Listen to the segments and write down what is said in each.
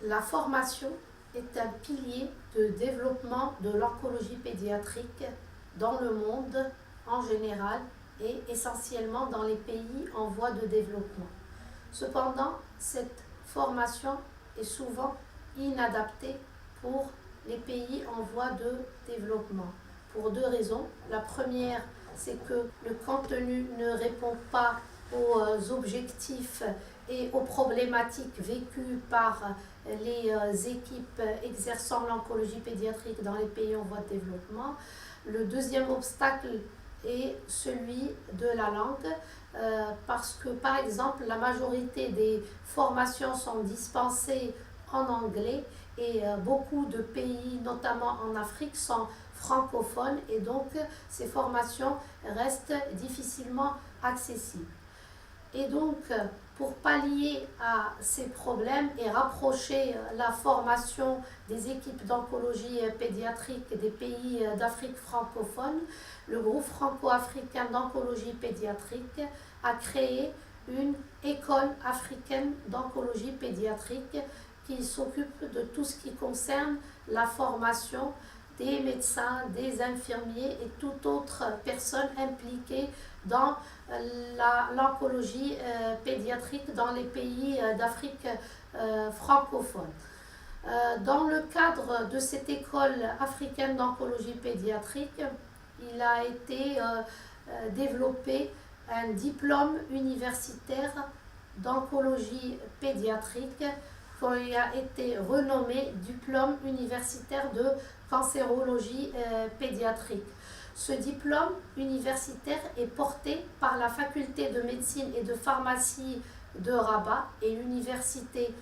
La formation est un pilier de développement de l'oncologie pédiatrique dans le monde en général et essentiellement dans les pays en voie de développement. Cependant, cette formation est souvent inadaptée pour les pays en voie de développement, pour deux raisons. La première, c'est que le contenu ne répond pas aux objectifs et aux problématiques vécues par les équipes exerçant l'oncologie pédiatrique dans les pays en voie de développement. Le deuxième obstacle est celui de la langue, parce que par exemple la majorité des formations sont dispensées en anglais et beaucoup de pays, notamment en Afrique, sont francophones et donc ces formations restent difficilement accessibles. Et donc, pour pallier à ces problèmes et rapprocher la formation des équipes d'oncologie pédiatrique des pays d'Afrique francophone, le groupe franco-africain d'oncologie pédiatrique a créé une école africaine d'oncologie pédiatrique qui s'occupe de tout ce qui concerne la formation des médecins, des infirmiers et toute autre personne impliquée dans l'oncologie pédiatrique dans les pays d'Afrique francophone. Dans le cadre de cette école africaine d'oncologie pédiatrique, il a été développé un diplôme universitaire d'oncologie pédiatrique qui a été renommé diplôme universitaire de cancérologie pédiatrique. Ce diplôme universitaire est porté par la faculté de médecine et de pharmacie de Rabat et l'université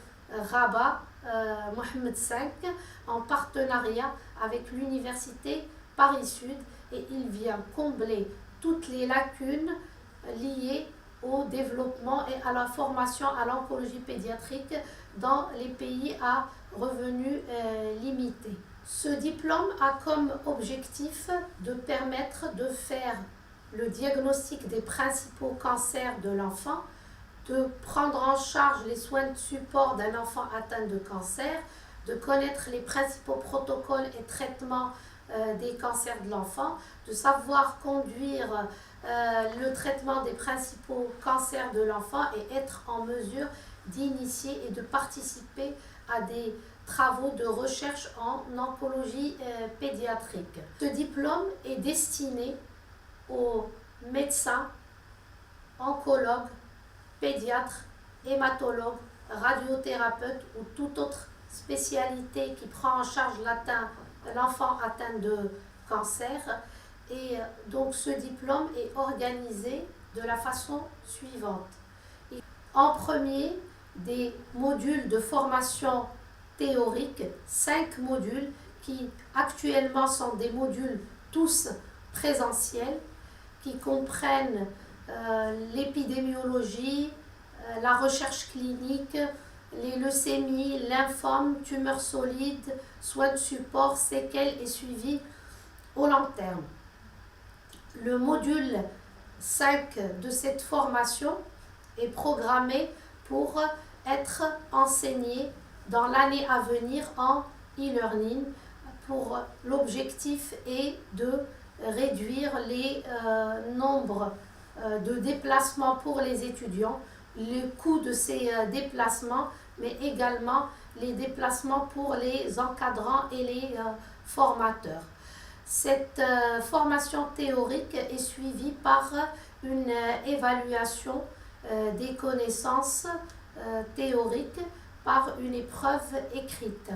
Rabat Mohamed V en partenariat avec l'université Paris-Sud, et il vient combler toutes les lacunes liées au développement et à la formation à l'oncologie pédiatrique dans les pays à revenus limités. Ce diplôme a comme objectif de permettre de faire le diagnostic des principaux cancers de l'enfant, de prendre en charge les soins de support d'un enfant atteint de cancer, de connaître les principaux protocoles et traitements des cancers de l'enfant, de savoir conduire le traitement des principaux cancers de l'enfant et être en mesure d'initier et de participer à des travaux de recherche en oncologie pédiatrique. Ce diplôme est destiné aux médecins, oncologues, pédiatres, hématologues, radiothérapeutes ou toute autre spécialité qui prend en charge l'enfant atteint de cancer. Et donc ce diplôme est organisé de la façon suivante. En premier, des modules de formation théorique, 5 modules qui actuellement sont des modules tous présentiels, qui comprennent l'épidémiologie, la recherche clinique, les leucémies, lymphomes, tumeurs solides, soins de support, séquelles et suivi au long terme. Le module 5 de cette formation est programmé pour être enseigné dans l'année à venir en e-learning. Pour l'objectif est de réduire les nombres de déplacements pour les étudiants, le coût de ces déplacements, mais également les déplacements pour les encadrants et les formateurs. Cette formation théorique est suivie par une évaluation des connaissances théoriques par une épreuve écrite.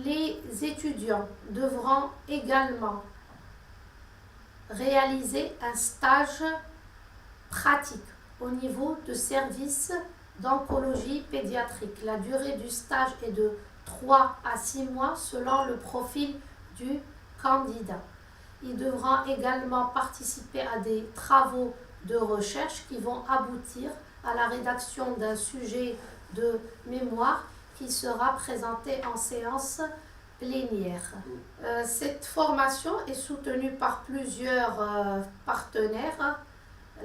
Les étudiants devront également réaliser un stage pratique au niveau de service d'oncologie pédiatrique. La durée du stage est de 3 à 6 mois selon le profil du candidat. Ils devront également participer à des travaux de recherche qui vont aboutir à la rédaction d'un sujet de mémoire qui sera présenté en séance plénière. Cette formation est soutenue par plusieurs partenaires.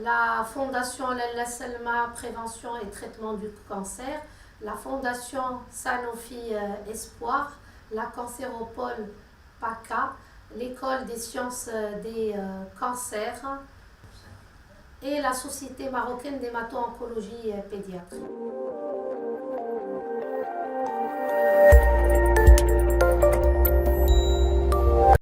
La Fondation Lalla Salma Prévention et Traitement du Cancer, la Fondation Sanofi Espoir, la Cancéropole PACA, l'École des sciences des cancers et la Société marocaine d'hémato-oncologie pédiatrique.